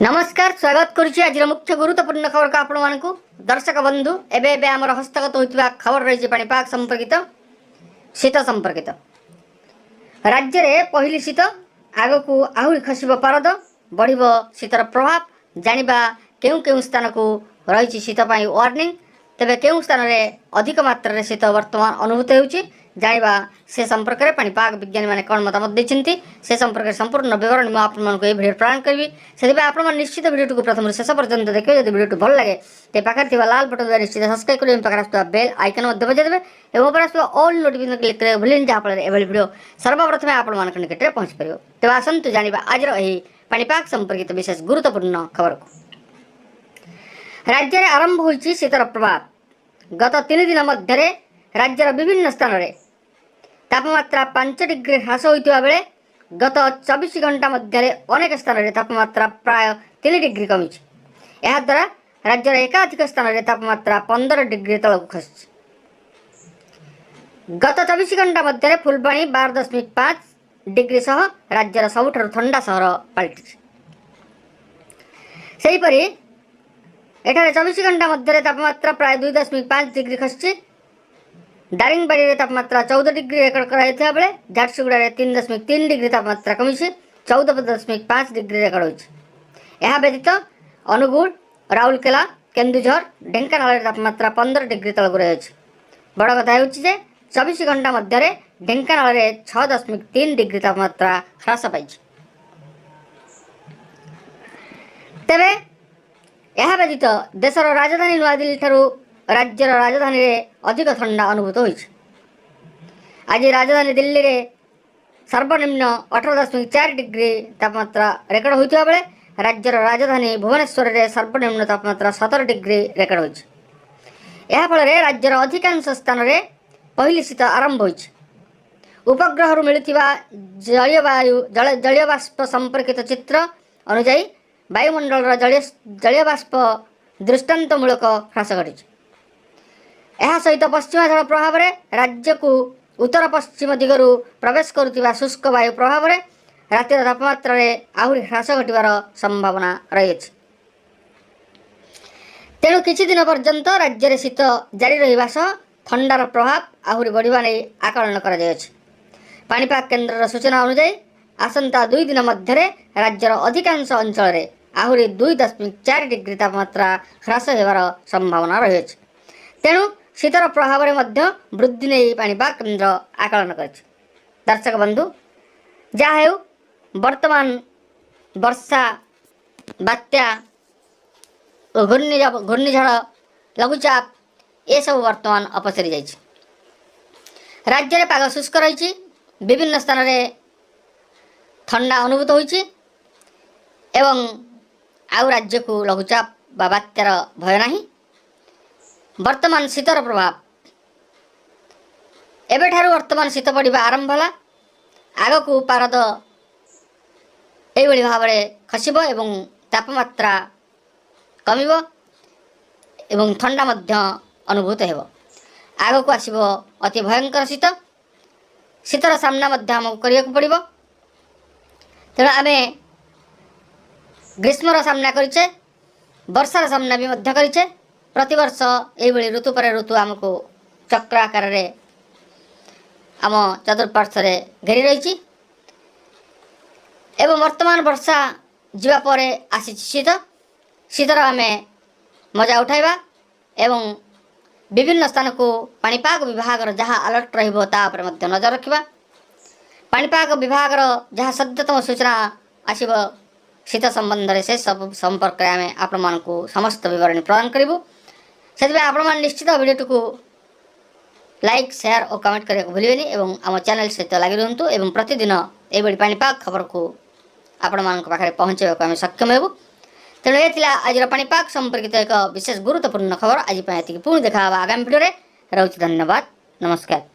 नमस्कार स्वागत करुच्ची आज मुख्य गुरुत्वपूर्ण खबर को आपण मानकु दर्शक बंधु एबे आमर हस्तगत होइतिबा खबर रही पाणीपाग संपर्कित शीत संपर्कित राज्य रे पहली शीत आगकू आहुरी खसिब पारद बढ़िबो शीतर प्रभाव जानिबा केउ केउ स्थान को रही शीत पाई वार्निंग तेबे केउ स्थान रे अधिक मात्रा रे शीत वर्तमान अनुभूत होउची जानिबा से संपर्क में पाणीपाग विज्ञानी मैंने कौन मतामत देते से संपर्क में संपूर्ण विवरण मुझे आपको भिडियो प्रदान करी से आप निश्चित भिडियो को प्रथम शेष पर्यंत देखिए जब भिडियो भल लगे तो पाखे लाल बटन द्वारा निश्चित सब्सक्राइब करेंगे पाखे बेल आइकन बजाइदेवे और ऊपर ऑल नोटिफिकेशन क्लिक करेंगे भूलें जहाँफल एभली भिडियो सर्वप्रथम आपण मान निकट में पहुँच पार तेज आसतु जाना आज पाणीपाग संपर्कित विशेष गुरुत्वपूर्ण खबर को राज्य में आरंभ होती शीतर प्रभाव गत 3 दिन मध्य राज्यर विभिन्न स्थान में तापमात्रा 5 डिग्री ह्रास होता बेले गत 24 घंटा मध्य अनेक स्थान में तापमात्रा प्राय 3 डिग्री कमी याद्वारा राज्यर एकाधिक स्थान में तापमात्रा 15 डिग्री तलक खसी गत 24 घंटा मध्य फुलबाणी 12.5 डिग्री सह राज्यर सबुठारु ठंडा सहर पलटि सेहीपरि एठारे 24 घंटा मध्य तापमात्रा प्राय 2.5 डिग्री खसी दारिंगबाड़ी में तापमात्रा 14 डिग्री रेकर्ड कराइथिबा बेले झारसुगुड़ा में 3.3 डिग्री तापमात्रा कमी 14.5 डिग्री रेकर्ड होइछि। यह व्यतीत अनुगुल राउरकेला केन्दुझर ढेंकानाल तापमात्रा 15 डिग्री तलक रही बड़ कथा होउछि जे 24 घंटा मध्य ढेंकानाल में 6.3 डिग्री तापमात्रा ह्रास पाइछि। तेबे यह व्यतीत देशर राजधानी नुआदिल्ली ठारू राज्यर राजधानी रे अधिक ठंडा अनुभूत होइछि। आज राजधानी दिल्ली रे सर्वनिम्न 18.4 डिग्री तापमात्रा रेकर्ड होइथिबा बेले राज्यर राजधानी भुवनेश्वर रे सर्वनिम्न तापमात्रा 17 डिग्री रेकर्ड होइछि। एहा फल रे राज्यर अधिकांश स्थान रे पहली शीत आरंभ होइछि। उपग्रह मिलुथिबा जलीय बाष्प संपर्कित चित्र अनुसार वायुमंडल जलीय बाष्प दृष्टांतमूलक ह्रास घटी यह सहित पश्चिमाझड़ प्रभाव में राज्य को उत्तर पश्चिम दिगरू प्रवेश करुवा शुष्क वायु प्रभाव में रातिर तापमात्रा आहुरी ह्रास घटार संभावना रही तेणु किछि दिन पर्यंत राज्य में शीत जारी रहिबा सह ठंडार प्रभाव आहुरी बढ़िबा नै आकलन करा जायछि। पाणीपाग केन्द्र सूचना अनुसार आसंता 2 दिन मध्य राज्यर अधिकांश अंचल में आहुरी 2.4 डिग्री तापमात्रा ह्रास होबार संभावना रही तेणु शीतर प्रभाव में वृद्धि नहीं पाणीपाग केन्द्र आकलन कर दर्शक बंधु जहाँ वर्तमान वर्षा बात्या घूर्णिझड़ लघुचाप ये सब वर्तमान अपसरी जाइए राज्य में पाग शुष्क रही विभिन्न स्थान में ठंडा अनुभूत होइछि एवं आउ राज्य को लघुचाप बा बात्यार भय नहीं वर्तमान शीतर प्रभाव एबेठारु वर्तमान शीत पड़ा आरंभ है आग को पारद यही भाव में खसब एवं तापमात्रा कमिब एवं ठंडा मध्य अनुभूत हो आग को आसब अति भयंकर शीत शीतर सामना आमको करने पड़ो तेणु आम ग्रीष्मर सामना करिचे वर्षार सामना भी करिचे प्रतिवर्ष यही ऋतु पर ऋतु आमको चक्र आकार आम चतुर्पार्श्व घेरी रही एवं वर्तमान वर्षा जावापर आसी शीत शीतर आम मजा उठाइबा एवं विभिन्न स्थान को पाणीपाग विभाग जहाँ अलर्ट रही नजर रखा पाणीपाग विभाग जहाँ सद्यतम सूचना आसब शीत संबंध में से सब संपर्क में आम आपण मानकु समस्त विवरण प्रदान करूँ से आपण निश्चित भिडियो को लाइक शेयर और कमेंट करने को भूलें एवं आम चैनल सहित लगी रुहतु एवं प्रतिदिन यही पाणीपाग खबर को आपण पाखे पहुँचाक आम सक्षम हेबु तेणु ये आज पाणीपाग संपर्कित एक विशेष गुरुत्वपूर्ण खबर आज पुणी देखा आगामी भिडियो रोच धन्यवाद नमस्कार।